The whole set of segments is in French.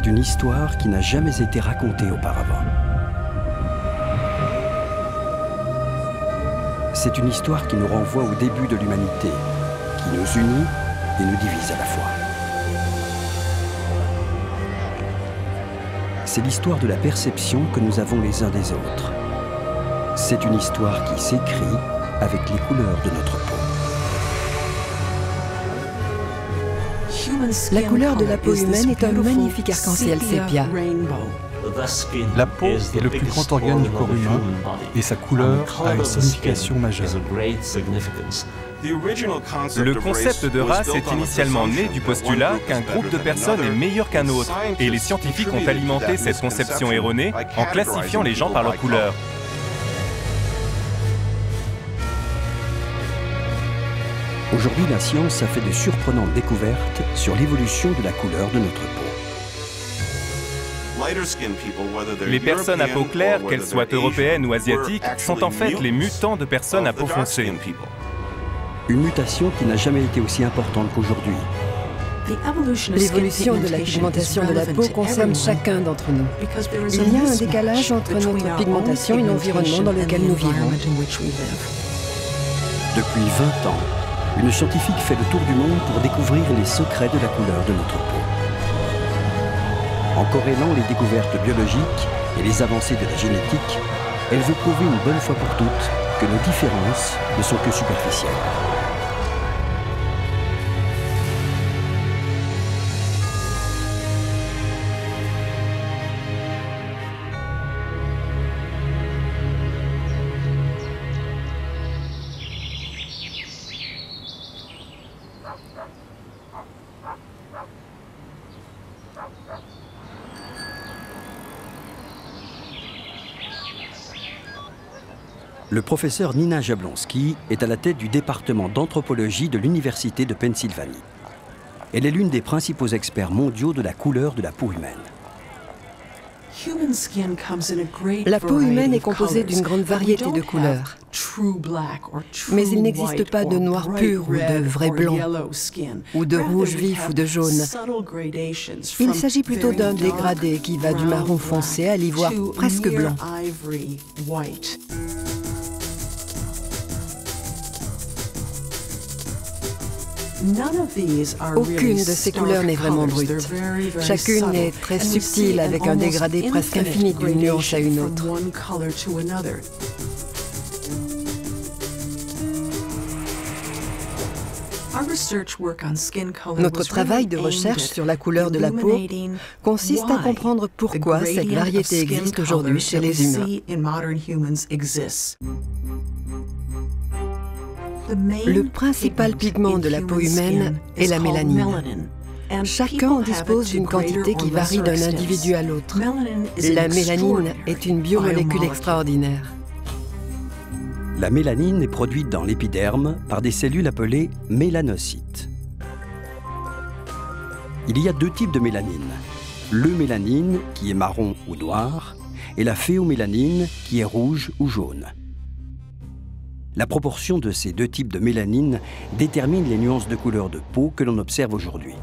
C'est une histoire qui n'a jamais été racontée auparavant. C'est une histoire qui nous renvoie au début de l'humanité, qui nous unit et nous divise à la fois. C'est l'histoire de la perception que nous avons les uns des autres. C'est une histoire qui s'écrit avec les couleurs de notre peau. La couleur de la peau humaine est un magnifique arc-en-ciel sépia. La peau est le plus grand organe du corps humain et sa couleur a une signification majeure. Le concept de race est initialement né du postulat qu'un groupe de personnes est meilleur qu'un autre, et les scientifiques ont alimenté cette conception erronée en classifiant les gens par leur couleur. Aujourd'hui, la science a fait de surprenantes découvertes sur l'évolution de la couleur de notre peau. Les personnes à peau claire, qu'elles soient européennes ou asiatiques, sont en fait les mutants de personnes à peau foncée. Une mutation qui n'a jamais été aussi importante qu'aujourd'hui. L'évolution de la pigmentation de la peau concerne chacun d'entre nous. Il y a un décalage entre notre pigmentation et l'environnement dans lequel nous vivons. Depuis 20 ans, une scientifique fait le tour du monde pour découvrir les secrets de la couleur de notre peau. En corrélant les découvertes biologiques et les avancées de la génétique, elle veut prouver une bonne fois pour toutes que nos différences ne sont que superficielles. Le professeur Nina Jablonski est à la tête du département d'anthropologie de l'Université de Pennsylvanie. Elle est l'une des principaux experts mondiaux de la couleur de la peau humaine. La peau humaine est composée d'une grande variété de couleurs. Mais il n'existe pas de noir pur ou de vrai blanc, ou de rouge vif ou de jaune. Il s'agit plutôt d'un dégradé qui va du marron foncé à l'ivoire presque blanc. Aucune de ces couleurs n'est vraiment brute. Chacune est très subtile avec un dégradé presque infini d'une nuance à une autre. Notre travail de recherche sur la couleur de la peau consiste à comprendre pourquoi cette variété existe aujourd'hui chez les humains. Le principal pigment de la peau humaine est la mélanine. Chacun en dispose d'une quantité qui varie d'un individu à l'autre. La mélanine est une biomolécule extraordinaire. La mélanine est produite dans l'épiderme par des cellules appelées mélanocytes. Il y a deux types de mélanine. L'eumélanine, qui est marron ou noir, et la phéomélanine, qui est rouge ou jaune. La proportion de ces deux types de mélanine détermine les nuances de couleur de peau que l'on observe aujourd'hui.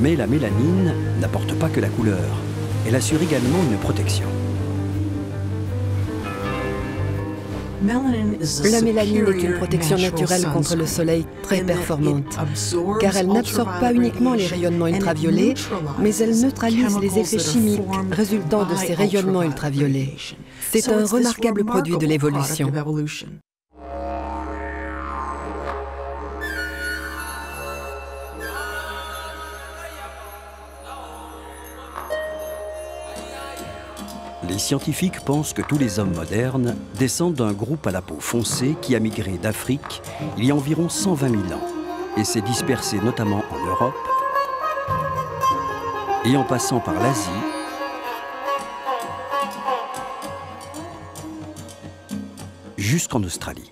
Mais la mélanine n'apporte pas que la couleur. Elle assure également une protection. La mélanine est une protection naturelle contre le soleil très performante, car elle n'absorbe pas uniquement les rayonnements ultraviolets, mais elle neutralise les effets chimiques résultant de ces rayonnements ultraviolets. C'est un remarquable produit de l'évolution. Les scientifiques pensent que tous les hommes modernes descendent d'un groupe à la peau foncée qui a migré d'Afrique il y a environ 120 000 ans et s'est dispersé notamment en Europe et en passant par l'Asie, jusqu'en Australie.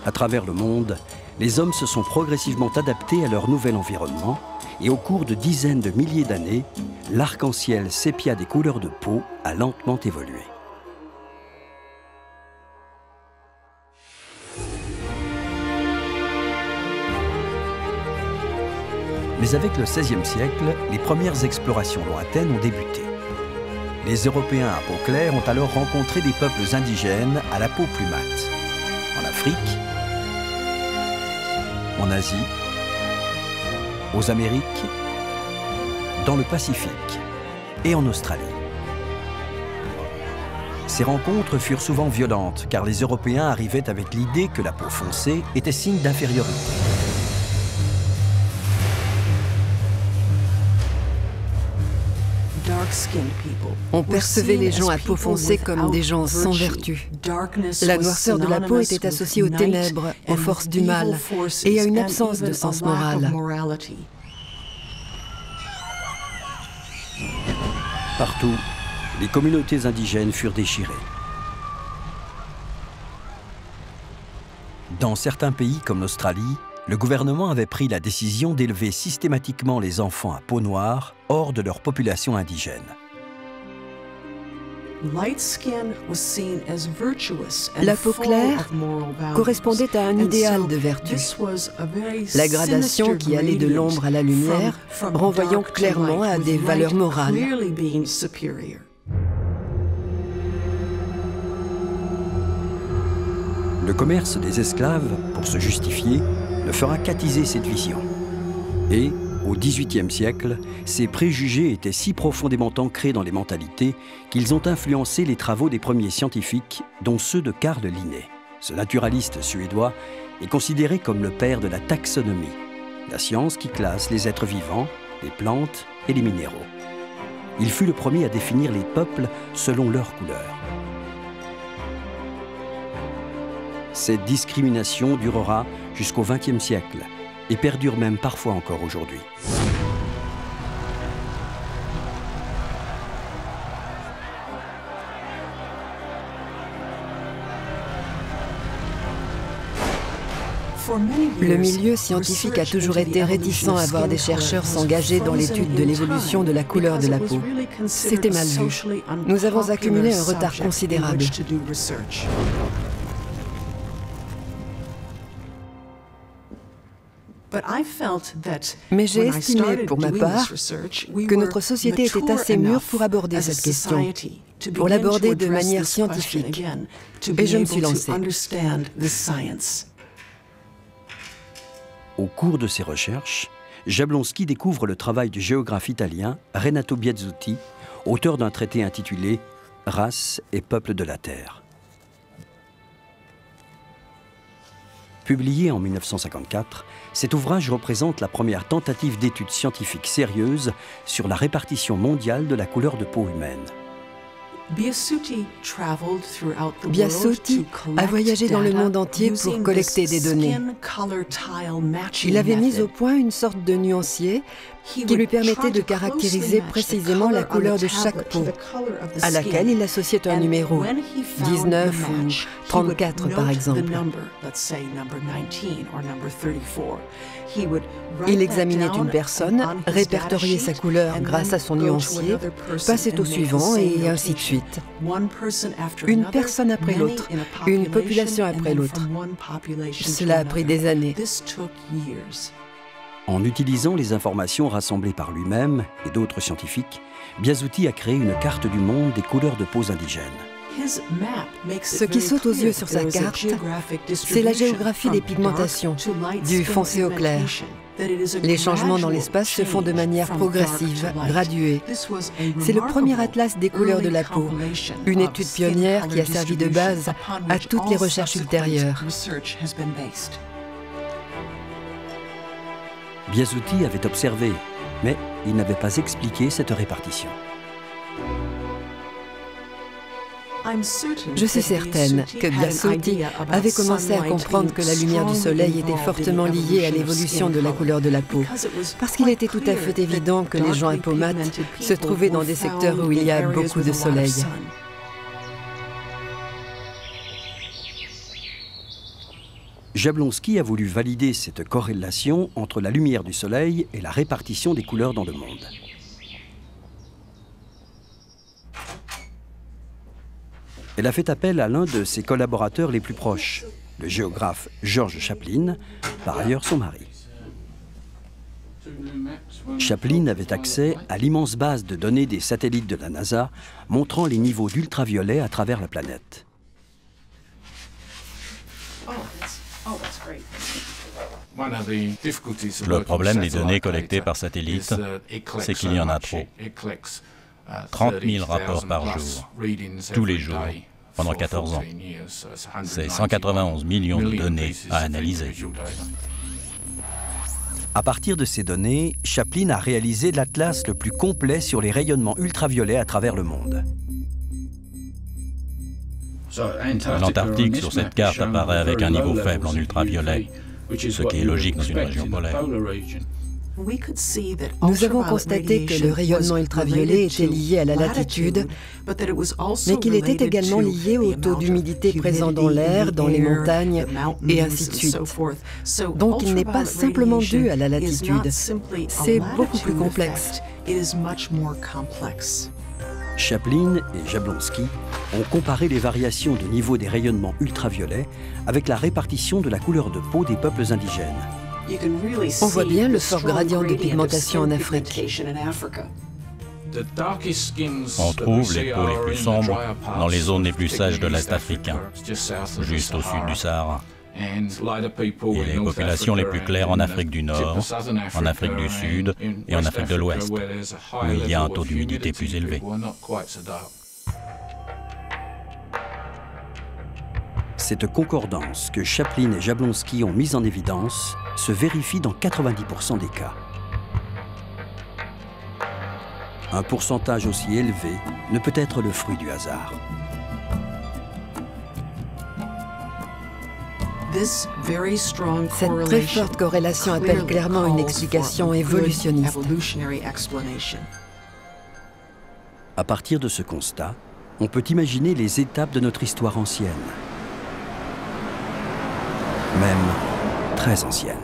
À travers le monde, les hommes se sont progressivement adaptés à leur nouvel environnement et au cours de dizaines de milliers d'années, l'arc-en-ciel sépia des couleurs de peau a lentement évolué. Mais avec le XVIe siècle, les premières explorations lointaines ont débuté. Les Européens à peau claire ont alors rencontré des peuples indigènes à la peau plus mate. En Afrique, en Asie, aux Amériques, dans le Pacifique et en Australie. Ces rencontres furent souvent violentes car les Européens arrivaient avec l'idée que la peau foncée était signe d'infériorité. On percevait les gens à peau foncée comme des gens sans vertu. La noirceur de la peau était associée aux ténèbres, aux forces du mal et à une absence de sens moral. Partout, les communautés indigènes furent déchirées. Dans certains pays comme l'Australie, le gouvernement avait pris la décision d'élever systématiquement les enfants à peau noire hors de leur population indigène. La peau claire correspondait à un idéal de vertu. La gradation qui allait de l'ombre à la lumière, renvoyant clairement à des valeurs morales. Le commerce des esclaves, pour se justifier, ne fera qu'attiser cette vision. Et, au XVIIIe siècle, ces préjugés étaient si profondément ancrés dans les mentalités qu'ils ont influencé les travaux des premiers scientifiques, dont ceux de Carl Linné. Ce naturaliste suédois est considéré comme le père de la taxonomie, la science qui classe les êtres vivants, les plantes et les minéraux. Il fut le premier à définir les peuples selon leur couleur. Cette discrimination durera jusqu'au XXe siècle et perdure même parfois encore aujourd'hui. Le milieu scientifique a toujours été réticent à voir des chercheurs s'engager dans l'étude de l'évolution de la couleur de la peau. C'était mal vu. Nous avons accumulé un retard considérable. Mais j'ai estimé, pour ma part, que notre société était assez mûre pour aborder cette question, pour l'aborder de manière scientifique. Et je me suis lancée. Au cours de ses recherches, Jablonski découvre le travail du géographe italien Renato Biasutti, auteur d'un traité intitulé « Races et peuples de la Terre ». Publié en 1954, cet ouvrage représente la première tentative d'étude scientifique sérieuse sur la répartition mondiale de la couleur de peau humaine. Biasutti a voyagé dans le monde entier pour collecter des données. Il avait mis au point une sorte de nuancier qui lui permettait de caractériser précisément la couleur de chaque peau, à laquelle il associait un numéro, 19 ou 34 par exemple. Il examinait une personne, répertoriait sa couleur grâce à son nuancier, passait au suivant et ainsi de suite. Une personne après l'autre, une population après l'autre. Cela a pris des années. En utilisant les informations rassemblées par lui-même et d'autres scientifiques, Biasutti a créé une carte du monde des couleurs de peau indigènes. Ce qui saute aux yeux sur sa carte, c'est la géographie des pigmentations, du foncé au clair. Les changements dans l'espace se font de manière progressive, graduée. C'est le premier atlas des couleurs de la peau, une étude pionnière qui a servi de base à toutes les recherches ultérieures. Biasutti avait observé, mais il n'avait pas expliqué cette répartition. Je suis certaine que Biasutti avait commencé à comprendre que la lumière du soleil était fortement liée à l'évolution de la couleur de la peau, parce qu'il était tout à fait évident que les gens à peau mate se trouvaient dans des secteurs où il y a beaucoup de soleil. Jablonski a voulu valider cette corrélation entre la lumière du Soleil et la répartition des couleurs dans le monde. Elle a fait appel à l'un de ses collaborateurs les plus proches, le géographe George Chaplin, par ailleurs son mari. Chaplin avait accès à l'immense base de données des satellites de la NASA montrant les niveaux d'ultraviolet à travers la planète. Le problème des données collectées par satellite, c'est qu'il y en a trop. 30 000 rapports par jour, tous les jours, pendant 14 ans. C'est 191 millions de données à analyser. À partir de ces données, Chaplin a réalisé l'atlas le plus complet sur les rayonnements ultraviolets à travers le monde. L'Antarctique sur cette carte apparaît avec un niveau faible en ultraviolet, ce qui est logique dans une région polaire. Nous avons constaté que le rayonnement ultraviolet était lié à la latitude, mais qu'il était également lié au taux d'humidité présent dans l'air, dans les montagnes, et ainsi de suite. Donc il n'est pas simplement dû à la latitude, c'est beaucoup plus complexe. Chaplin et Jablonski ont comparé les variations de niveau des rayonnements ultraviolets avec la répartition de la couleur de peau des peuples indigènes. On voit bien le fort gradient de pigmentation en Afrique. On trouve les peaux les plus sombres dans les zones les plus sèches de l'Est africain, juste au sud du Sahara. Et les populations les plus claires en Afrique du Nord, en Afrique du Sud et en Afrique de l'Ouest, où il y a un taux d'humidité plus élevé. Cette concordance que Chaplin et Jablonski ont mise en évidence se vérifie dans 90% des cas. Un pourcentage aussi élevé ne peut être le fruit du hasard. Cette très forte corrélation appelle clairement une explication évolutionniste. À partir de ce constat, on peut imaginer les étapes de notre histoire ancienne. Même très ancienne.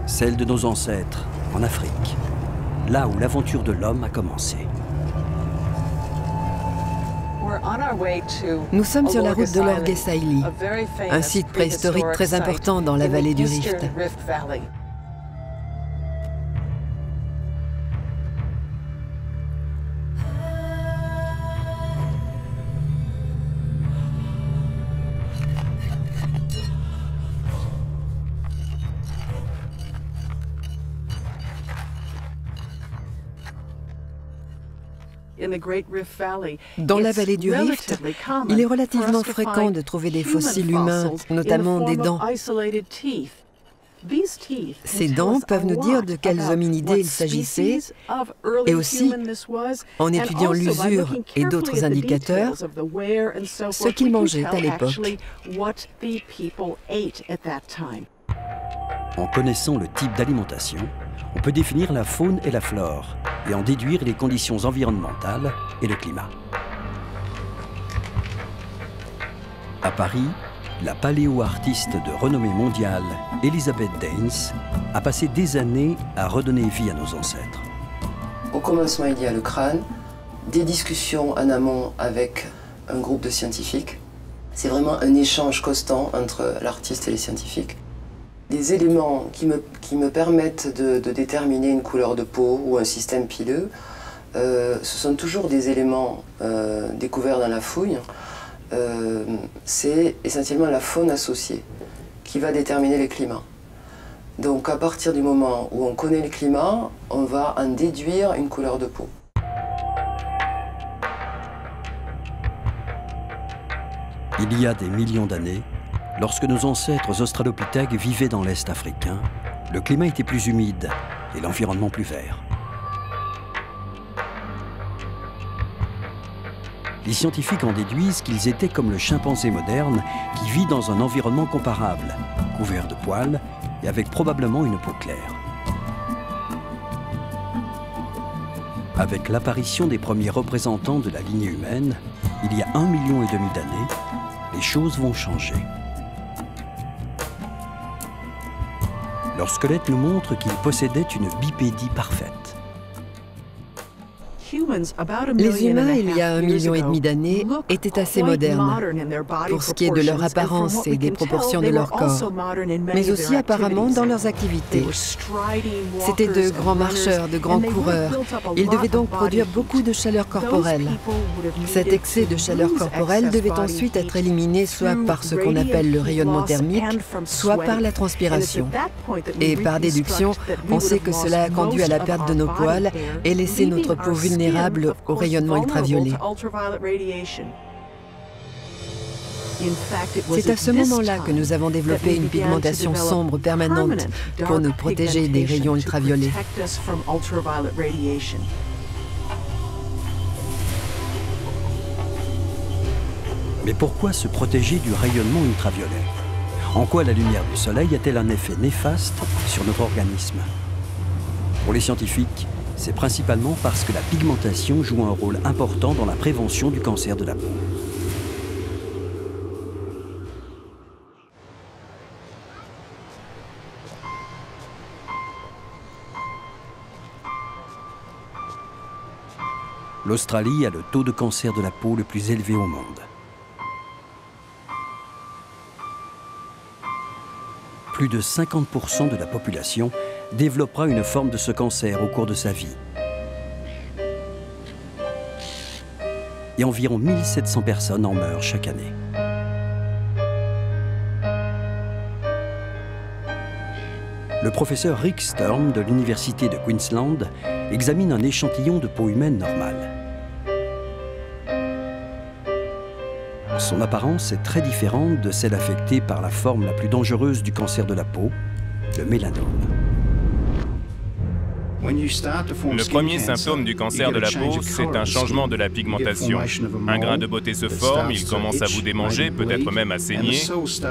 Celle de nos ancêtres en Afrique, là où l'aventure de l'homme a commencé. Nous sommes sur la route de l'Orges Haile, un site préhistorique très important dans la vallée du Rift. Dans la vallée du Rift, il est relativement fréquent de trouver des fossiles humains, notamment des dents. Ces dents peuvent nous dire de quels hominidés il s'agissait, et aussi, en étudiant l'usure et d'autres indicateurs, ce qu'ils mangeaient à l'époque. En connaissant le type d'alimentation, on peut définir la faune et la flore et en déduire les conditions environnementales et le climat. À Paris, la paléo-artiste de renommée mondiale, Elizabeth Daines, a passé des années à redonner vie à nos ancêtres. Au commencement, il y a le crâne, des discussions en amont avec un groupe de scientifiques. C'est vraiment un échange constant entre l'artiste et les scientifiques. Des éléments qui me permettent de déterminer une couleur de peau ou un système pileux, ce sont toujours des éléments découverts dans la fouille. C'est essentiellement la faune associée qui va déterminer les climats. Donc à partir du moment où on connaît le climat, on va en déduire une couleur de peau. Il y a des millions d'années, lorsque nos ancêtres australopithèques vivaient dans l'Est africain, le climat était plus humide et l'environnement plus vert. Les scientifiques en déduisent qu'ils étaient comme le chimpanzé moderne qui vit dans un environnement comparable, couvert de poils et avec probablement une peau claire. Avec l'apparition des premiers représentants de la lignée humaine, il y a 1,5 million d'années, les choses vont changer. Leur squelette nous montre qu'ils possédaient une bipédie parfaite. Les humains, il y a 1,5 million d'années, étaient assez modernes pour ce qui est de leur apparence et des proportions de leur corps, mais aussi apparemment dans leurs activités. C'étaient de grands marcheurs, de grands coureurs. Ils devaient donc produire beaucoup de chaleur corporelle. Cet excès de chaleur corporelle devait ensuite être éliminé soit par ce qu'on appelle le rayonnement thermique, soit par la transpiration. Et par déduction, on sait que cela a conduit à la perte de nos poils et laissé notre peau vulnérable au rayonnement ultraviolet. C'est à ce moment-là que nous avons développé une pigmentation sombre permanente pour nous protéger des rayons ultraviolets. Mais pourquoi se protéger du rayonnement ultraviolet? En quoi la lumière du soleil a-t-elle un effet néfaste sur notre organisme? Pour les scientifiques, c'est principalement parce que la pigmentation joue un rôle important dans la prévention du cancer de la peau. L'Australie a le taux de cancer de la peau le plus élevé au monde. Plus de 50% de la population développera une forme de ce cancer au cours de sa vie. Et environ 1700 personnes en meurent chaque année. Le professeur Rick Sturm de l'Université de Queensland examine un échantillon de peau humaine normale. Son apparence est très différente de celle affectée par la forme la plus dangereuse du cancer de la peau, le mélanome. Le premier symptôme du cancer de la peau, c'est un changement de la pigmentation. Un grain de beauté se forme, il commence à vous démanger, peut-être même à saigner.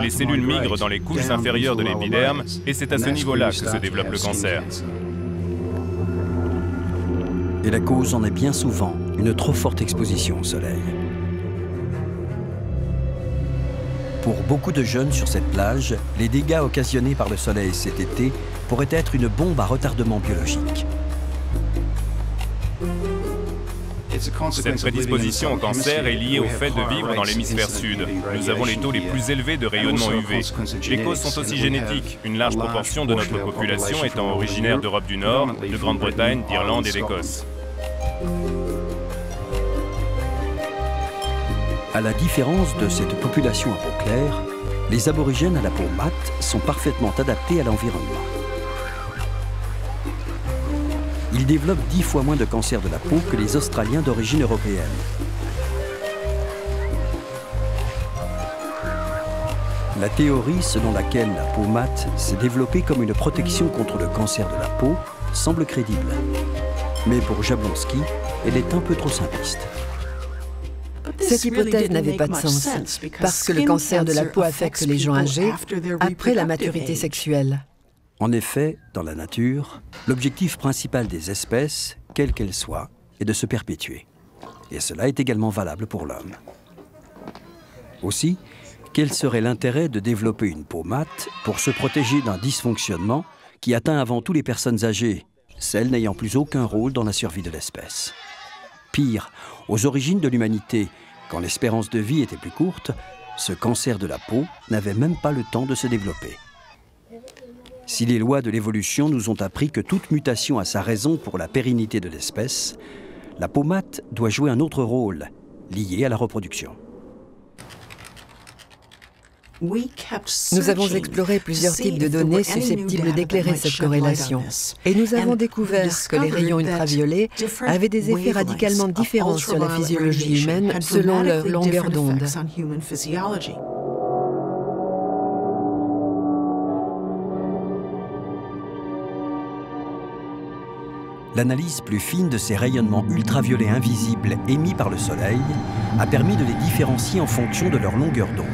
Les cellules migrent dans les couches inférieures de l'épiderme et c'est à ce niveau-là que se développe le cancer. Et la cause en est bien souvent une trop forte exposition au soleil. Pour beaucoup de jeunes sur cette plage, les dégâts occasionnés par le soleil cet été pourraient être une bombe à retardement biologique. Cette prédisposition au cancer est liée au fait de vivre dans l'hémisphère sud. Nous avons les taux les plus élevés de rayonnement UV. Les causes sont aussi génétiques, une large proportion de notre population étant originaire d'Europe du Nord, de Grande-Bretagne, d'Irlande et d'Écosse. À la différence de cette population à peau claire, les aborigènes à la peau mate sont parfaitement adaptés à l'environnement. Ils développent 10 fois moins de cancer de la peau que les Australiens d'origine européenne. La théorie selon laquelle la peau mate s'est développée comme une protection contre le cancer de la peau semble crédible. Mais pour Jablonski, elle est un peu trop simpliste. Cette hypothèse n'avait pas de sens, parce que le cancer de la peau affecte les gens âgés après la maturité sexuelle. En effet, dans la nature, l'objectif principal des espèces, quelle qu'elle soit, est de se perpétuer. Et cela est également valable pour l'homme. Aussi, quel serait l'intérêt de développer une peau mate pour se protéger d'un dysfonctionnement qui atteint avant tout les personnes âgées, celles n'ayant plus aucun rôle dans la survie de l'espèce? Pire, aux origines de l'humanité, quand l'espérance de vie était plus courte, ce cancer de la peau n'avait même pas le temps de se développer. Si les lois de l'évolution nous ont appris que toute mutation a sa raison pour la pérennité de l'espèce, la peau mate doit jouer un autre rôle, lié à la reproduction. Nous avons exploré plusieurs types de données susceptibles d'éclairer cette corrélation. Et nous avons découvert que les rayons ultraviolets avaient des effets radicalement différents sur la physiologie humaine selon leur longueur d'onde. L'analyse plus fine de ces rayonnements ultraviolets invisibles émis par le Soleil a permis de les différencier en fonction de leur longueur d'onde.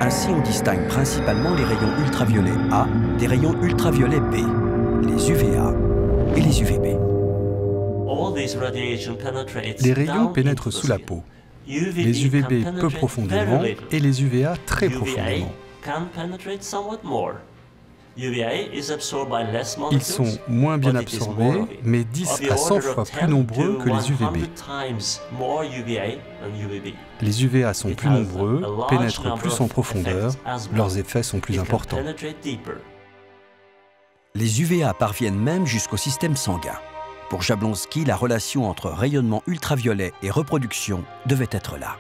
Ainsi, on distingue principalement les rayons ultraviolets A des rayons ultraviolets B, les UVA et les UVB. Les rayons pénètrent sous la peau. Les UVB peu profondément et les UVA très profondément. Ils sont moins bien absorbés, mais 10 à 100 fois plus nombreux que les UVB. Les UVA sont plus nombreux, pénètrent plus en profondeur, leurs effets sont plus importants. Les UVA parviennent même jusqu'au système sanguin. Pour Jablonski, la relation entre rayonnement ultraviolet et reproduction devait être là.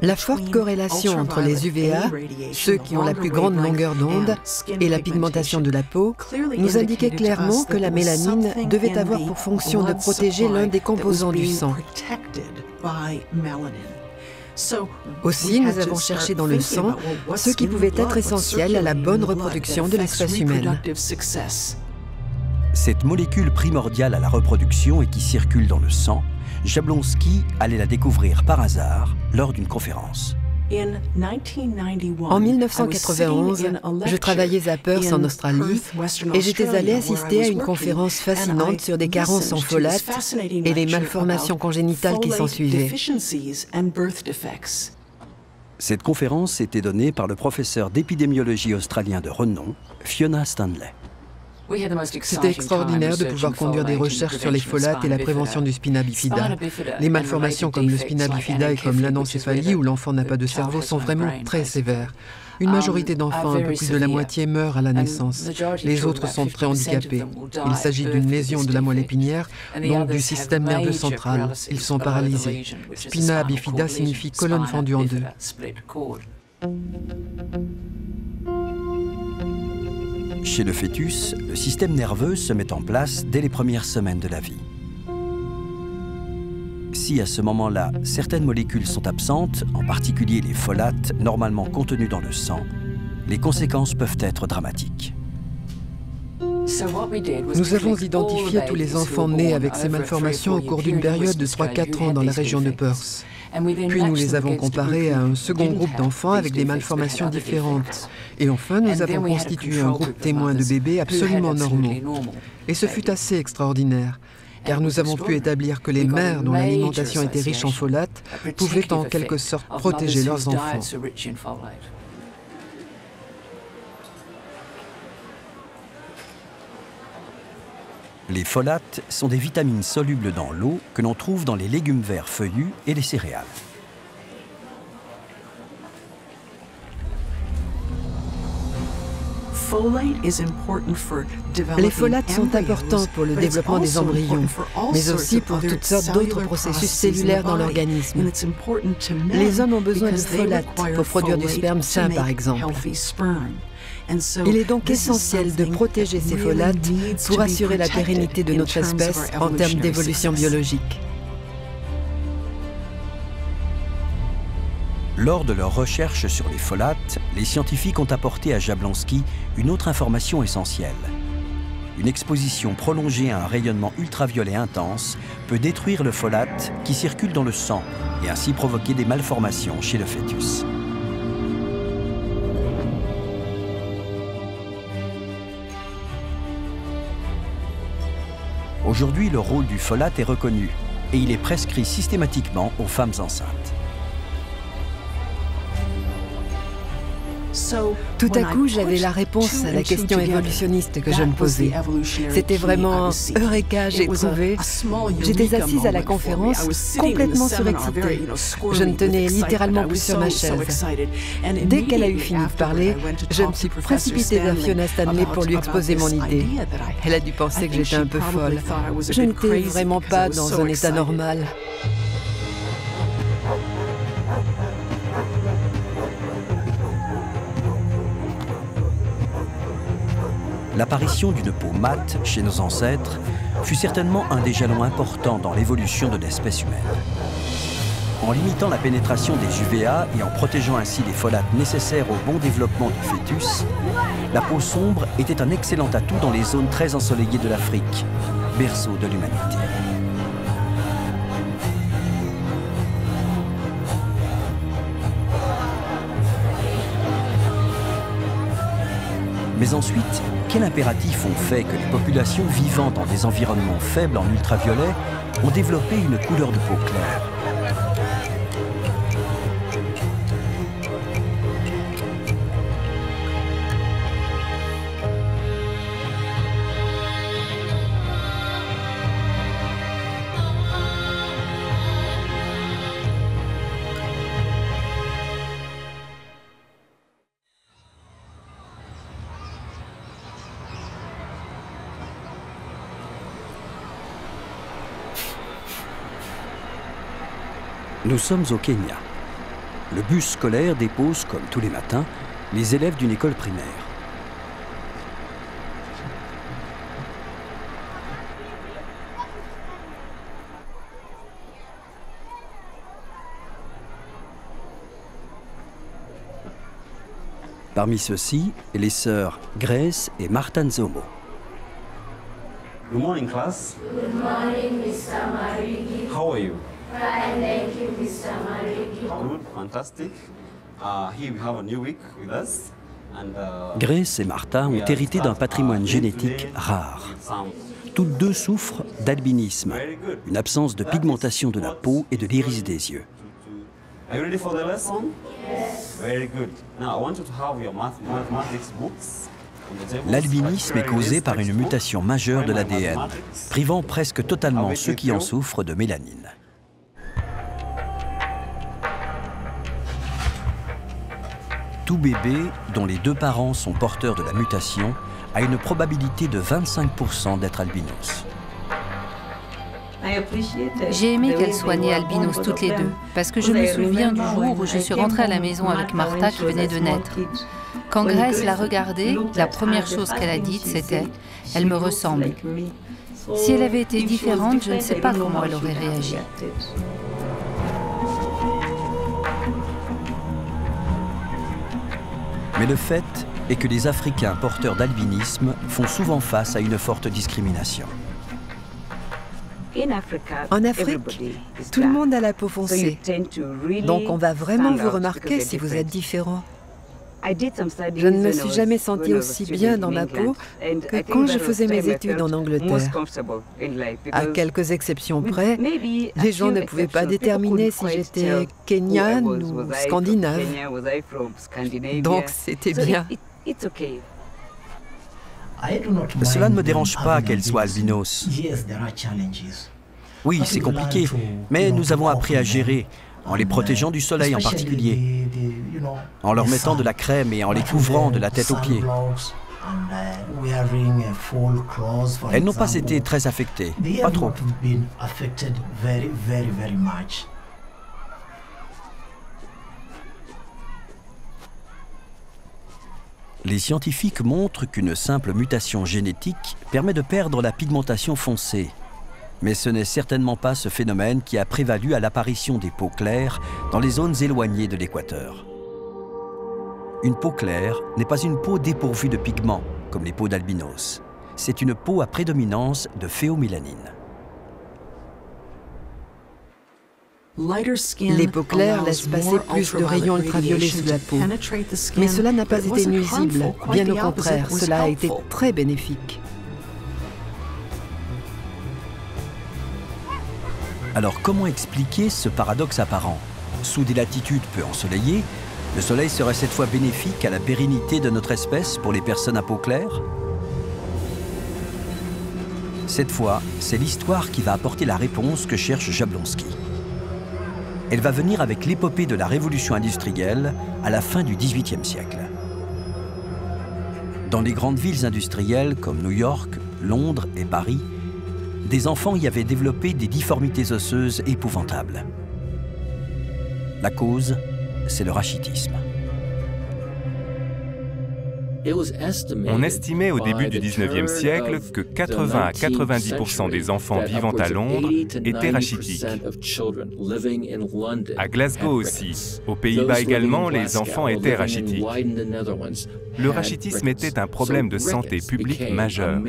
La forte corrélation entre les UVA, ceux qui ont la plus grande longueur d'onde, et la pigmentation de la peau, nous indiquait clairement que la mélanine devait avoir pour fonction de protéger l'un des composants du sang. Aussi, nous avons cherché dans le sang ce qui pouvait être essentiel à la bonne reproduction de l'espèce humaine. Cette molécule primordiale à la reproduction et qui circule dans le sang, Jablonski allait la découvrir par hasard lors d'une conférence. En 1991, je travaillais à Perth en Australie et j'étais allée assister à une conférence fascinante sur des carences en folate et les malformations congénitales qui s'ensuivaient. Cette conférence était donnée par le professeur d'épidémiologie australien de renom, Fiona Stanley. C'était extraordinaire de pouvoir conduire des recherches sur les folates et la prévention du spina bifida. Les malformations comme le spina bifida et comme l'anencéphalie où l'enfant n'a pas de cerveau sont vraiment très sévères. Une majorité d'enfants, un peu plus de la moitié, meurent à la naissance. Les autres sont très handicapés. Il s'agit d'une lésion de la moelle épinière, donc du système nerveux central. Ils sont paralysés. Spina bifida signifie colonne fendue en deux. Chez le fœtus, le système nerveux se met en place dès les premières semaines de la vie. Si à ce moment-là, certaines molécules sont absentes, en particulier les folates normalement contenus dans le sang, les conséquences peuvent être dramatiques. Nous avons identifié tous les enfants nés avec ces malformations au cours d'une période de 3-4 ans dans la région de Perth. Puis nous les avons comparés à un second groupe d'enfants avec des malformations différentes. Et enfin, nous avons constitué un groupe témoin de bébés absolument normaux. Et ce fut assez extraordinaire, car nous avons pu établir que les mères dont l'alimentation était riche en folates pouvaient en quelque sorte protéger leurs enfants. Les folates sont des vitamines solubles dans l'eau que l'on trouve dans les légumes verts feuillus et les céréales. Les folates sont importants pour le développement des embryons, mais aussi pour toutes sortes d'autres processus cellulaires dans l'organisme. Les hommes ont besoin de folates pour produire du sperme sain, par exemple. Il est donc essentiel de protéger ces folates pour assurer la pérennité de notre espèce en termes d'évolution biologique. Lors de leurs recherches sur les folates, les scientifiques ont apporté à Jablonski une autre information essentielle. Une exposition prolongée à un rayonnement ultraviolet intense peut détruire le folate qui circule dans le sang et ainsi provoquer des malformations chez le fœtus. Aujourd'hui, le rôle du folate est reconnu et il est prescrit systématiquement aux femmes enceintes. Tout à coup, j'avais la réponse à la question évolutionniste que je me posais. C'était vraiment « Eureka, j'ai trouvé ». J'étais assise à la conférence, complètement surexcitée. Je ne tenais littéralement plus sur ma chaise. Dès qu'elle a eu fini de parler, je me suis précipitée vers Fiona Stanley pour lui exposer mon idée. Elle a dû penser que j'étais un peu folle. Je n'étais vraiment pas dans un état normal. L'apparition d'une peau mate chez nos ancêtres fut certainement un des jalons importants dans l'évolution de l'espèce humaine. En limitant la pénétration des UVA et en protégeant ainsi les folates nécessaires au bon développement du fœtus, la peau sombre était un excellent atout dans les zones très ensoleillées de l'Afrique, berceau de l'humanité. Mais ensuite, quels impératifs ont fait que les populations vivant dans des environnements faibles en ultraviolet ont développé une couleur de peau claire? Nous sommes au Kenya. Le bus scolaire dépose, comme tous les matins, les élèves d'une école primaire. Parmi ceux-ci, les sœurs Grace et Martha Nzomo. Good morning, class. Good morning, Mr. Marigi. How are you? Fine, thank you, Mr. Marigi. Good, fantastic. Here we have a new week with us. Grace et Martha ont hérité d'un patrimoine génétique rare. Toutes deux souffrent d'albinisme, une absence de pigmentation de la peau et de l'iris des yeux. Are you ready for the lesson? Yes. Very good. Now I want you to have your mathematics books. L'albinisme est causé par une mutation majeure de l'ADN, privant presque totalement ceux qui en souffrent de mélanine. Tout bébé, dont les deux parents sont porteurs de la mutation, a une probabilité de 25% d'être albinos. J'ai aimé qu'elles soient nées albinos toutes les deux, parce que je me souviens du jour où je suis rentrée à la maison avec Martha qui venait de naître. Quand Grace l'a regardée, la première chose qu'elle a dite, c'était « Elle me ressemble ». Si elle avait été différente, je ne sais pas comment elle aurait réagi. Mais le fait est que les Africains porteurs d'albinisme font souvent face à une forte discrimination. En Afrique, tout le monde a la peau foncée, donc on va vraiment vous remarquer si vous êtes différent. Je ne me suis jamais sentie aussi bien dans ma peau que quand je faisais mes études en Angleterre. À quelques exceptions près, les gens ne pouvaient pas déterminer si j'étais kenyane ou scandinave. Donc c'était bien. Cela ne me dérange pas qu'elle soit albinos. Oui, c'est compliqué, mais nous avons appris à gérer, en les protégeant du soleil en particulier, en leur mettant de la crème et en les couvrant de la tête aux pieds. Elles n'ont pas été très affectées, pas trop. Les scientifiques montrent qu'une simple mutation génétique permet de perdre la pigmentation foncée. Mais ce n'est certainement pas ce phénomène qui a prévalu à l'apparition des peaux claires dans les zones éloignées de l'équateur. Une peau claire n'est pas une peau dépourvue de pigments, comme les peaux d'albinos. C'est une peau à prédominance de phéomélanine. Les peaux claires laissent passer plus de rayons ultraviolets sous la peau. Mais cela n'a pas été nuisible, bien au contraire, cela a été très bénéfique. Alors comment expliquer ce paradoxe apparent? Sous des latitudes peu ensoleillées, le soleil serait cette fois bénéfique à la pérennité de notre espèce pour les personnes à peau claire? Cette fois, c'est l'histoire qui va apporter la réponse que cherche Jablonski. Elle va venir avec l'épopée de la révolution industrielle à la fin du XVIIIe siècle. Dans les grandes villes industrielles comme New York, Londres et Paris, des enfants y avaient développé des difformités osseuses épouvantables. La cause, c'est le rachitisme. On estimait au début du 19e siècle que 80 à 90% des enfants vivant à Londres étaient rachitiques. À Glasgow aussi, aux Pays-Bas également, les enfants étaient rachitiques. Le rachitisme était un problème de santé publique majeur.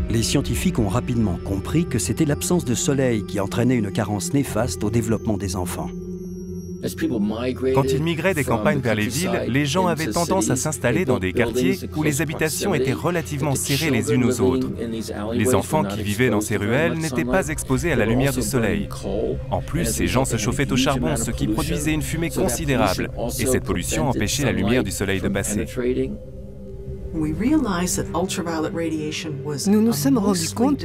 Les scientifiques ont rapidement compris que c'était l'absence de soleil qui entraînait une carence néfaste au développement des enfants. Quand ils migraient des campagnes vers les villes, les gens avaient tendance à s'installer dans des quartiers où les habitations étaient relativement serrées les unes aux autres. Les enfants qui vivaient dans ces ruelles n'étaient pas exposés à la lumière du soleil. En plus, ces gens se chauffaient au charbon, ce qui produisait une fumée considérable, et cette pollution empêchait la lumière du soleil de passer. Nous nous sommes rendus compte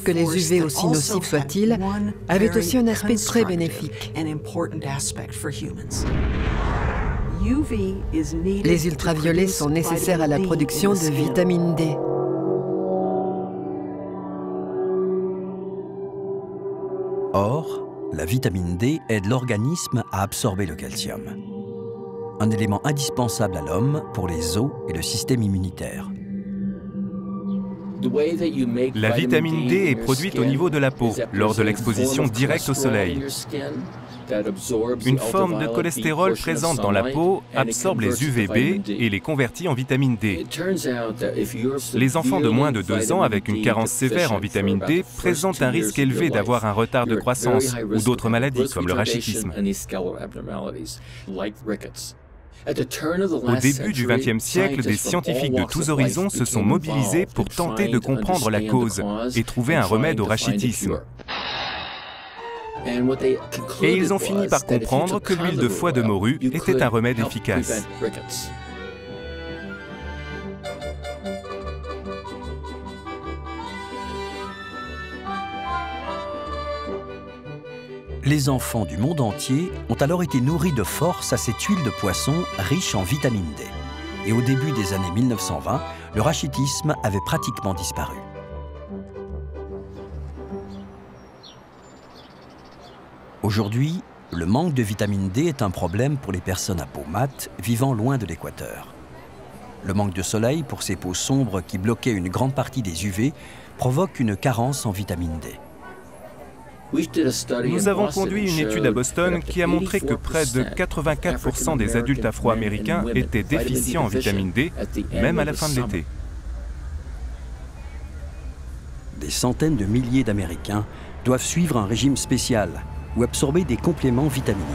que les UV, aussi nocifs soient-ils, avaient aussi un aspect très bénéfique. Les ultraviolets sont nécessaires à la production de vitamine D. Or, la vitamine D aide l'organisme à absorber le calcium, un élément indispensable à l'homme pour les os et le système immunitaire. La vitamine D est produite au niveau de la peau, lors de l'exposition directe au soleil. Une forme de cholestérol présente dans la peau absorbe les UVB et les convertit en vitamine D. Les enfants de moins de 2 ans avec une carence sévère en vitamine D présentent un risque élevé d'avoir un retard de croissance ou d'autres maladies comme le rachitisme. Au début du XXe siècle, des scientifiques de tous horizons se sont mobilisés pour tenter de comprendre la cause et trouver un remède au rachitisme. Et ils ont fini par comprendre que l'huile de foie de morue était un remède efficace. Les enfants du monde entier ont alors été nourris de force à cette huile de poisson riche en vitamine D. Et au début des années 1920, le rachitisme avait pratiquement disparu. Aujourd'hui, le manque de vitamine D est un problème pour les personnes à peau mate vivant loin de l'équateur. Le manque de soleil pour ces peaux sombres qui bloquaient une grande partie des UV provoque une carence en vitamine D. Nous avons conduit une étude à Boston qui a montré que près de 84% des adultes afro-américains étaient déficients en vitamine D, même à la fin de l'été. Des centaines de milliers d'Américains doivent suivre un régime spécial ou absorber des compléments vitaminiques.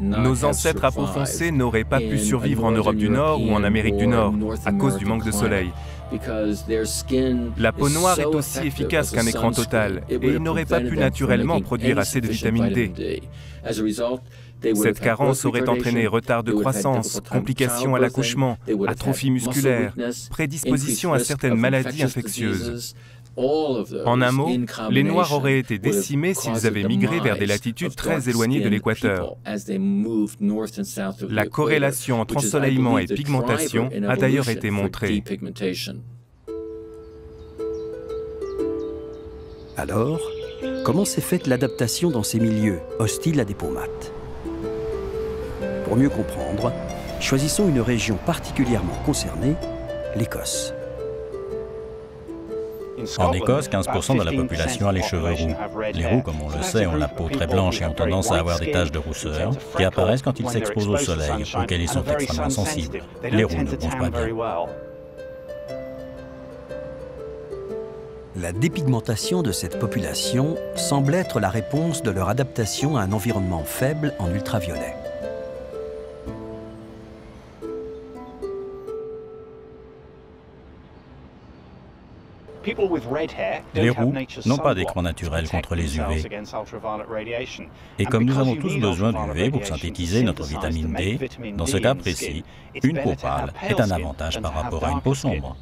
Nos ancêtres à peau foncée n'auraient pas pu survivre en Europe du Nord ou en Amérique du Nord à cause du manque de soleil. La peau noire est aussi efficace qu'un écran total et ils n'auraient pas pu naturellement produire assez de vitamine D. Cette carence aurait entraîné retard de croissance, complications à l'accouchement, atrophie musculaire, prédisposition à certaines maladies infectieuses. En un mot, les Noirs auraient été décimés s'ils avaient migré vers des latitudes très éloignées de l'équateur. La corrélation entre ensoleillement et pigmentation a d'ailleurs été montrée. Alors, comment s'est faite l'adaptation dans ces milieux hostiles à des peaux mates? Pour mieux comprendre, choisissons une région particulièrement concernée, l'Écosse. En Écosse, 15% de la population a les cheveux roux. Les roux, comme on le sait, ont la peau très blanche et ont tendance à avoir des taches de rousseur qui apparaissent quand ils s'exposent au soleil, auquel ils sont extrêmement sensibles. Les roux ne bronzent pas bien. La dépigmentation de cette population semble être la réponse de leur adaptation à un environnement faible en ultraviolet. Les roux n'ont pas d'écran naturel contre les UV. Et comme nous avons tous besoin d'UV pour synthétiser notre vitamine D, dans ce cas précis, une peau pâle est un avantage par rapport à une peau sombre.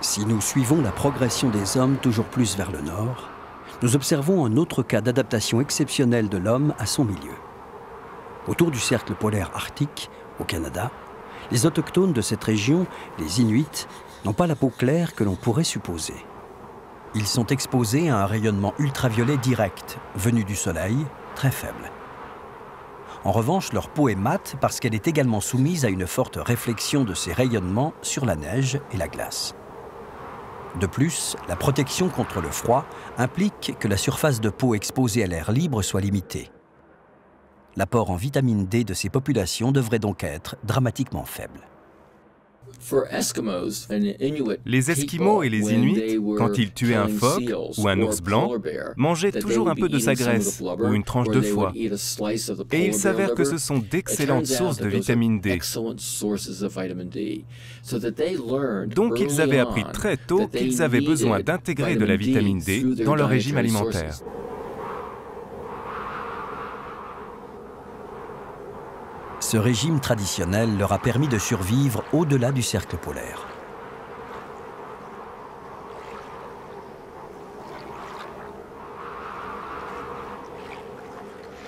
Si nous suivons la progression des hommes toujours plus vers le nord, nous observons un autre cas d'adaptation exceptionnelle de l'homme à son milieu. Autour du cercle polaire arctique, au Canada, les autochtones de cette région, les Inuits, n'ont pas la peau claire que l'on pourrait supposer. Ils sont exposés à un rayonnement ultraviolet direct, venu du soleil, très faible. En revanche, leur peau est mate parce qu'elle est également soumise à une forte réflexion de ces rayonnements sur la neige et la glace. De plus, la protection contre le froid implique que la surface de peau exposée à l'air libre soit limitée. L'apport en vitamine D de ces populations devrait donc être dramatiquement faible. Les Esquimaux et les Inuits, quand ils tuaient un phoque ou un ours blanc, mangeaient toujours un peu de sa graisse ou une tranche de foie. Et il s'avère que ce sont d'excellentes sources de vitamine D. Donc ils avaient appris très tôt qu'ils avaient besoin d'intégrer de la vitamine D dans leur régime alimentaire. Ce régime traditionnel leur a permis de survivre au-delà du cercle polaire.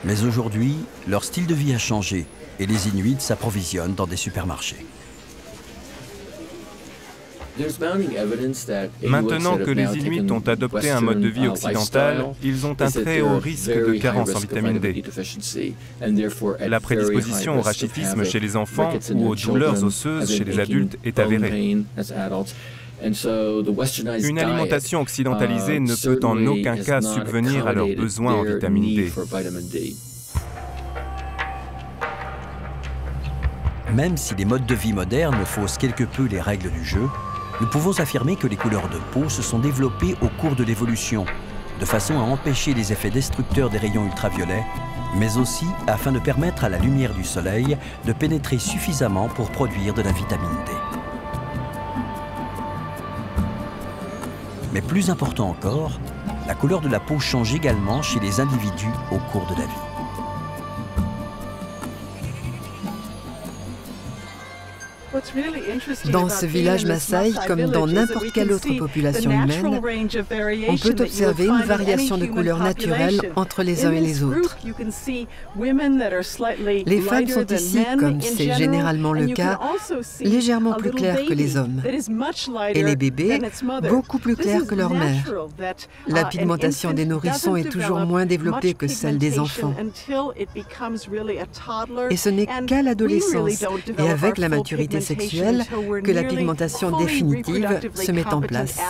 Mais aujourd'hui, leur style de vie a changé et les Inuits s'approvisionnent dans des supermarchés. Maintenant que les Inuits ont adopté un mode de vie occidental, ils ont un très haut risque de carence en vitamine D. La prédisposition au rachitisme chez les enfants ou aux douleurs osseuses chez les adultes est avérée. Une alimentation occidentalisée ne peut en aucun cas subvenir à leurs besoins en vitamine D. Même si les modes de vie modernes faussent quelque peu les règles du jeu, nous pouvons affirmer que les couleurs de peau se sont développées au cours de l'évolution, de façon à empêcher les effets destructeurs des rayons ultraviolets, mais aussi afin de permettre à la lumière du soleil de pénétrer suffisamment pour produire de la vitamine D. Mais plus important encore, la couleur de la peau change également chez les individus au cours de la vie. Dans ce village Maasai, comme dans n'importe quelle autre population humaine, on peut observer une variation de couleur naturelle entre les uns et les autres. Les femmes sont ici, comme c'est généralement le cas, légèrement plus claires que les hommes. Et les bébés, beaucoup plus clairs que leur mère. La pigmentation des nourrissons est toujours moins développée que celle des enfants. Et ce n'est qu'à l'adolescence et avec la maturité sexuelle que la pigmentation définitive se met en place.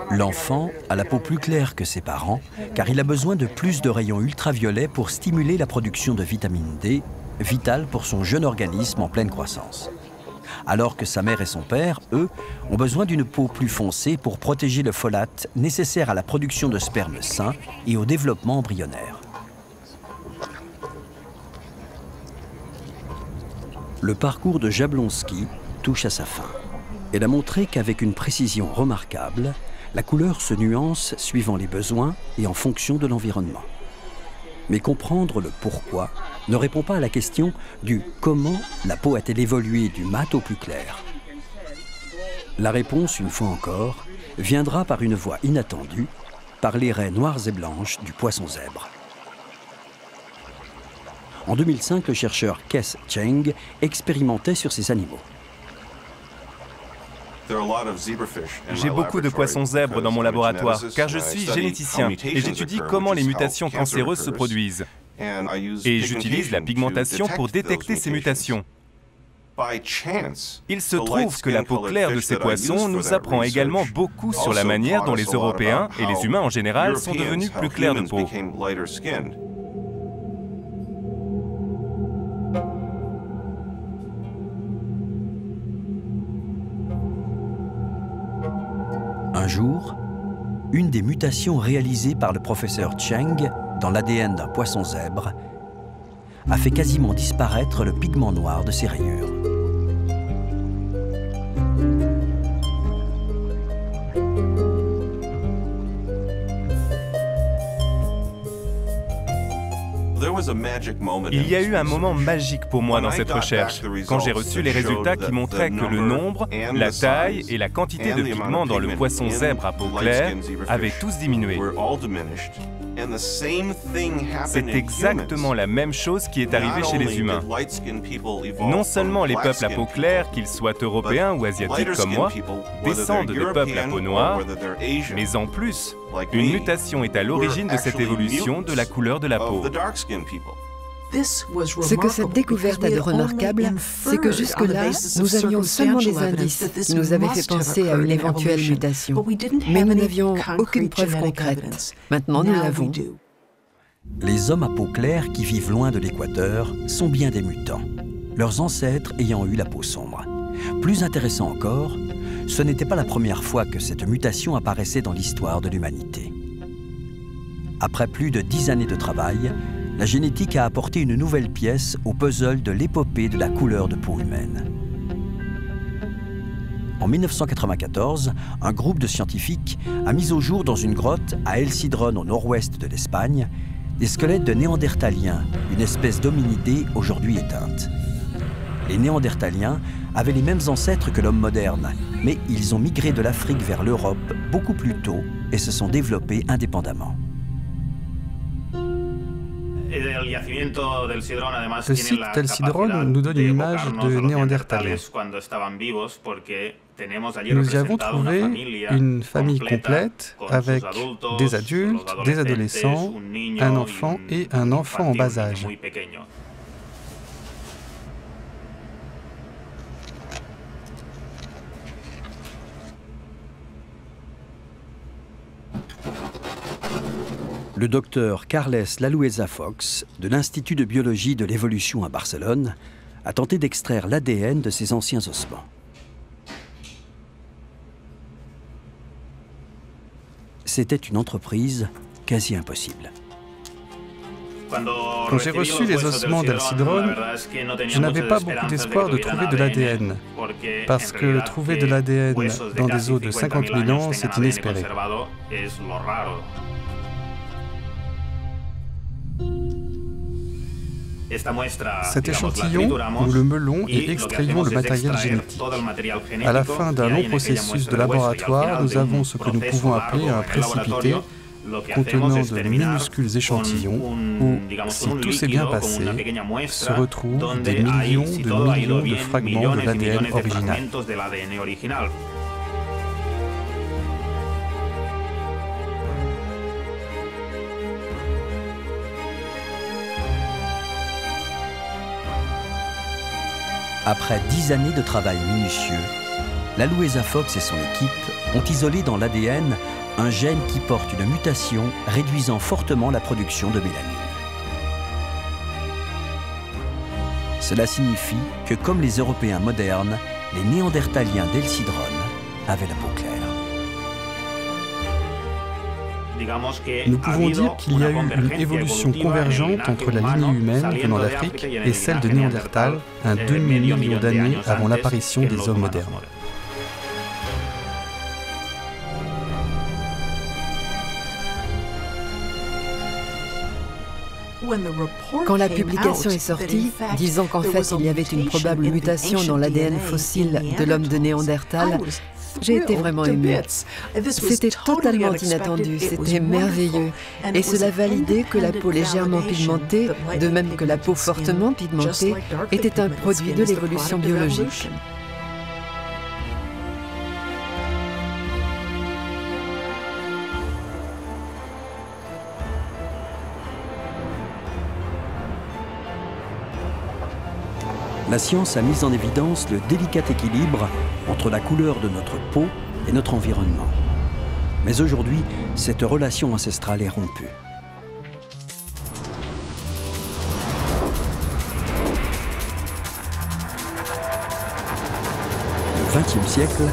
L'enfant a la peau plus claire que ses parents car il a besoin de plus de rayons ultraviolets pour stimuler la production de vitamine D, vitale pour son jeune organisme en pleine croissance. Alors que sa mère et son père, eux, ont besoin d'une peau plus foncée pour protéger le folate nécessaire à la production de sperme sain et au développement embryonnaire. Le parcours de Jablonski touche à sa fin. Elle a montré qu'avec une précision remarquable, la couleur se nuance suivant les besoins et en fonction de l'environnement. Mais comprendre le pourquoi ne répond pas à la question du comment la peau a-t-elle évolué du mat au plus clair. La réponse, une fois encore, viendra par une voie inattendue, par les raies noires et blanches du poisson zèbre. En 2005, le chercheur Kes Cheng expérimentait sur ces animaux. J'ai beaucoup de poissons zèbres dans mon laboratoire, car je suis généticien et j'étudie comment les mutations cancéreuses se produisent. Et j'utilise la pigmentation pour détecter ces mutations. Il se trouve que la peau claire de ces poissons nous apprend également beaucoup sur la manière dont les Européens et les humains en général sont devenus plus clairs de peau. Un jour, une des mutations réalisées par le professeur Cheng dans l'ADN d'un poisson zèbre a fait quasiment disparaître le pigment noir de ses rayures. Il y a eu un moment magique pour moi dans cette recherche, quand j'ai reçu les résultats qui montraient que le nombre, la taille et la quantité de pigments dans le poisson zèbre à peau claire avaient tous diminué. C'est exactement la même chose qui est arrivée chez les humains. Non seulement les peuples à peau claire, qu'ils soient européens ou asiatiques comme moi, descendent de peuples à peau noire, mais en plus, une mutation est à l'origine de cette évolution de la couleur de la peau. Ce que cette découverte a de remarquable, c'est que jusque-là, nous avions seulement des indices qui nous avaient fait penser à une éventuelle mutation. Mais nous n'avions aucune preuve concrète. Maintenant, nous l'avons. Les hommes à peau claire qui vivent loin de l'équateur sont bien des mutants, leurs ancêtres ayant eu la peau sombre. Plus intéressant encore, ce n'était pas la première fois que cette mutation apparaissait dans l'histoire de l'humanité. Après plus de 10 années de travail, la génétique a apporté une nouvelle pièce au puzzle de l'épopée de la couleur de peau humaine. En 1994, un groupe de scientifiques a mis au jour dans une grotte à El Cidrón au nord-ouest de l'Espagne des squelettes de néandertaliens, une espèce d'hominidés aujourd'hui éteinte. Les Néandertaliens avaient les mêmes ancêtres que l'homme moderne, mais ils ont migré de l'Afrique vers l'Europe beaucoup plus tôt et se sont développés indépendamment. Le site d'El Cidrón nous donne une image de Néandertalien. Nous y avons trouvé une famille complète avec des adultes, des adolescents, un enfant et un enfant en bas âge. Le docteur Carles Lalueza Fox, de l'Institut de biologie de l'évolution à Barcelone, a tenté d'extraire l'ADN de ces anciens ossements. C'était une entreprise quasi impossible. Quand j'ai reçu les ossements d'El Cidrón, je n'avais pas beaucoup d'espoir de trouver de l'ADN, parce que trouver de l'ADN dans des os de 50 000 ans, c'est inespéré. Cet échantillon, nous le meulons et extrayons le matériel génétique. À la fin d'un long processus de laboratoire, nous avons ce que nous pouvons appeler un précipité, contenant de minuscules échantillons où, si tout s'est bien passé, se retrouvent des millions de fragments de l'ADN original. Après 10 années de travail minutieux, Lalueza Fox et son équipe ont isolé dans l'ADN un gène qui porte une mutation réduisant fortement la production de mélanine. Cela signifie que, comme les Européens modernes, les Néandertaliens d'El Cidrón avaient la peau claire. Nous pouvons dire qu'il y a eu une évolution convergente entre la lignée humaine venant d'Afrique et celle de Néandertal un demi-million d'années avant l'apparition des hommes modernes. Quand la publication est sortie, disant qu'en fait il y avait une probable mutation dans l'ADN fossile de l'homme de Néandertal, j'ai été vraiment émue. C'était totalement inattendu, c'était merveilleux. Et cela validait que la peau légèrement pigmentée, de même que la peau fortement pigmentée, était un produit de l'évolution biologique. La science a mis en évidence le délicat équilibre entre la couleur de notre peau et notre environnement. Mais aujourd'hui, cette relation ancestrale est rompue. Le XXe siècle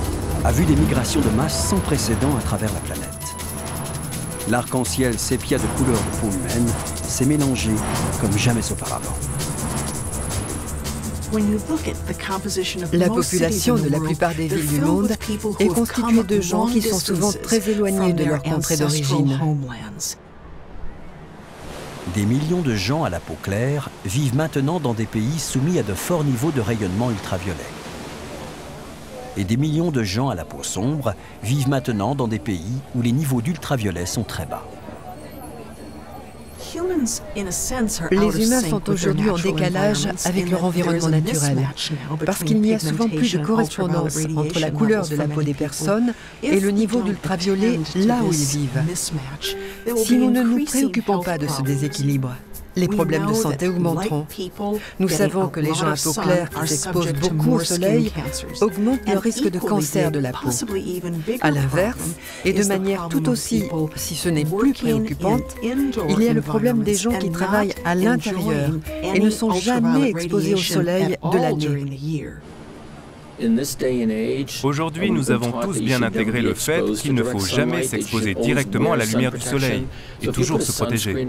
a vu des migrations de masse sans précédent à travers la planète. L'arc-en-ciel sépia de couleur de peau humaine s'est mélangé comme jamais auparavant. La population de la plupart des villes du monde est constituée de gens qui sont souvent très éloignés de leur contrée d'origine. Des millions de gens à la peau claire vivent maintenant dans des pays soumis à de forts niveaux de rayonnement ultraviolet. Et des millions de gens à la peau sombre vivent maintenant dans des pays où les niveaux d'ultraviolet sont très bas. Les humains sont aujourd'hui en décalage avec leur environnement naturel, parce qu'il n'y a souvent plus de correspondance entre la couleur de la peau des personnes et le niveau d'ultraviolet là où ils vivent. Si nous ne nous préoccupons pas de ce déséquilibre, les problèmes de santé augmenteront. Nous savons que les gens à peau claire qui s'exposent beaucoup au soleil augmentent le risque de cancer de la peau. À l'inverse, et de manière tout aussi, si ce n'est plus préoccupante, il y a le problème des gens qui travaillent à l'intérieur et ne sont jamais exposés au soleil de l'année. Aujourd'hui, nous avons tous bien intégré le fait qu'il ne faut jamais s'exposer directement à la lumière du soleil et toujours se protéger.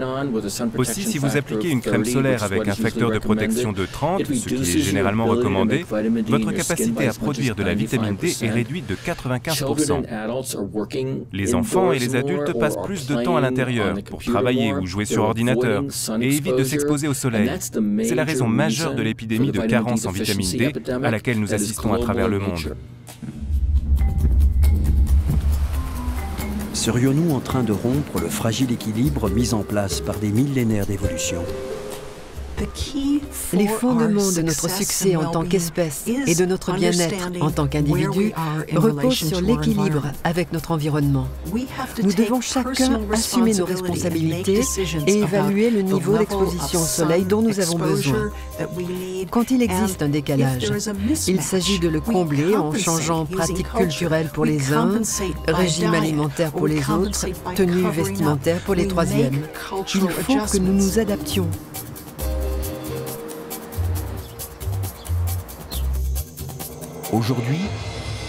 Aussi, si vous appliquez une crème solaire avec un facteur de protection de 30, ce qui est généralement recommandé, votre capacité à produire de la vitamine D est réduite de 95%. Les enfants et les adultes passent plus de temps à l'intérieur pour travailler ou jouer sur ordinateur et évitent de s'exposer au soleil. C'est la raison majeure de l'épidémie de carence en vitamine D à laquelle nous assistons à travers le monde. Serions-nous en train de rompre le fragile équilibre mis en place par des millénaires d'évolution? Les fondements de notre succès en tant qu'espèce et de notre bien-être en tant qu'individu reposent sur l'équilibre avec notre environnement. Nous devons chacun assumer nos responsabilités et évaluer le niveau d'exposition au soleil dont nous avons besoin. Quand il existe un décalage, il s'agit de le combler en changeant pratiques culturelles pour les uns, régime alimentaire pour les autres, tenue vestimentaire pour les troisièmes. Il faut que nous nous adaptions. Aujourd'hui,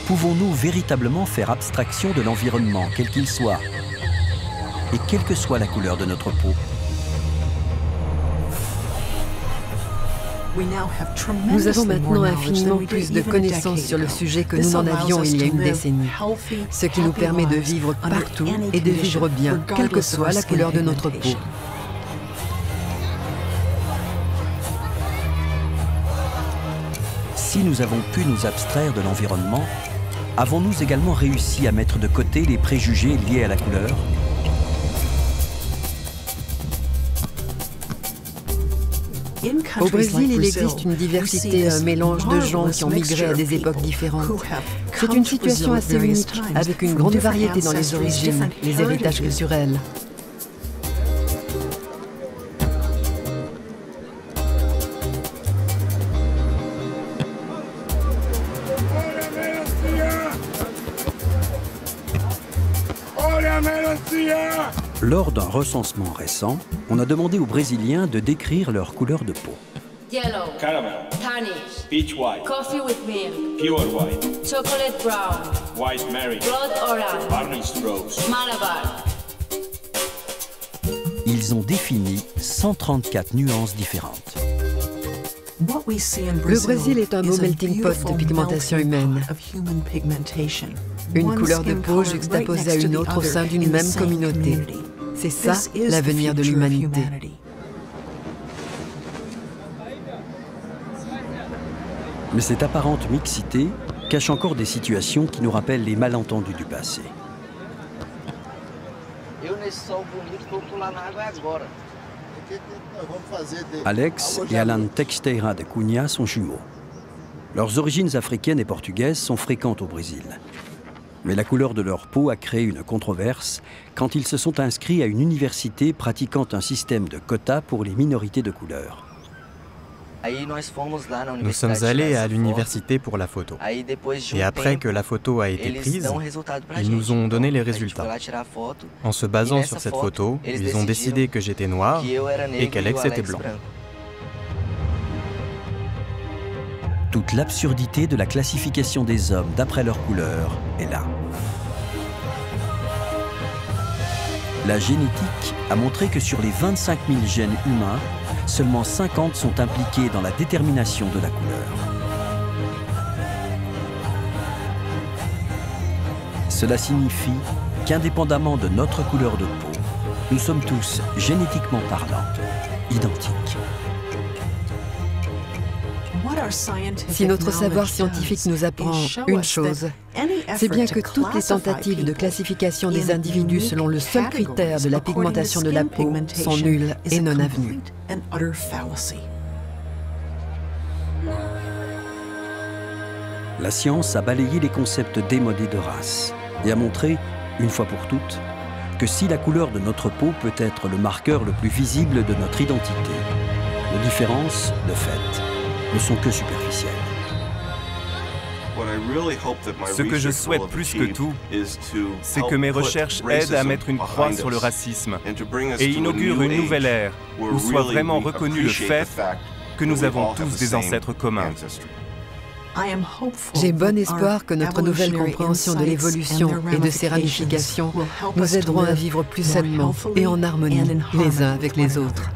pouvons-nous véritablement faire abstraction de l'environnement, quel qu'il soit, et quelle que soit la couleur de notre peau? Nous avons maintenant infiniment plus de connaissances sur le sujet que nous n'en avions il y a une décennie, ce qui nous permet de vivre partout et de vivre bien, quelle que soit la couleur de notre peau. Si nous avons pu nous abstraire de l'environnement, avons-nous également réussi à mettre de côté les préjugés liés à la couleur? Au Brésil, il existe une diversité, un mélange de gens qui ont migré à des époques différentes. C'est une situation assez unique, avec une grande variété dans les origines, les héritages culturels. Lors d'un recensement récent, on a demandé aux Brésiliens de décrire leur couleur de peau. Yellow, Caramel, tarnish, peach white, coffee with milk, pure white, chocolate brown, white Mary, blood orange, varnished rose. Malabar. Ils ont défini 134 nuances différentes. Le Brésil est un beau melting pot de pigmentation humaine. Une couleur de peau juxtaposée à une autre au sein d'une même communauté. C'est ça l'avenir de l'humanité. Mais cette apparente mixité cache encore des situations qui nous rappellent les malentendus du passé. Alex et Alan Teixeira de Cunha sont jumeaux. Leurs origines africaines et portugaises sont fréquentes au Brésil. Mais la couleur de leur peau a créé une controverse quand ils se sont inscrits à une université pratiquant un système de quotas pour les minorités de couleur. Nous sommes allés à l'université pour la photo. Et après que la photo a été prise, ils nous ont donné les résultats. En se basant sur cette photo, ils ont décidé que j'étais noir et qu'Alex était blanc. Toute l'absurdité de la classification des hommes d'après leur couleur est là. La génétique a montré que sur les 25 000 gènes humains, seulement 50 sont impliqués dans la détermination de la couleur. Cela signifie qu'indépendamment de notre couleur de peau, nous sommes tous, génétiquement parlant, identiques. Si notre savoir scientifique nous apprend une chose, c'est bien que toutes les tentatives de classification des individus selon le seul critère de la pigmentation de la peau sont nulles et non avenues. La science a balayé les concepts démodés de race et a montré, une fois pour toutes, que si la couleur de notre peau peut être le marqueur le plus visible de notre identité, nos différences, de fait, ne sont que superficielles. Ce que je souhaite plus que tout, c'est que mes recherches aident à mettre une croix sur le racisme et inaugurent une nouvelle ère où soit vraiment reconnu le fait que nous avons tous des ancêtres communs. J'ai bon espoir que notre nouvelle compréhension de l'évolution et de ses ramifications nous aideront à vivre plus sainement et en harmonie les uns avec les autres.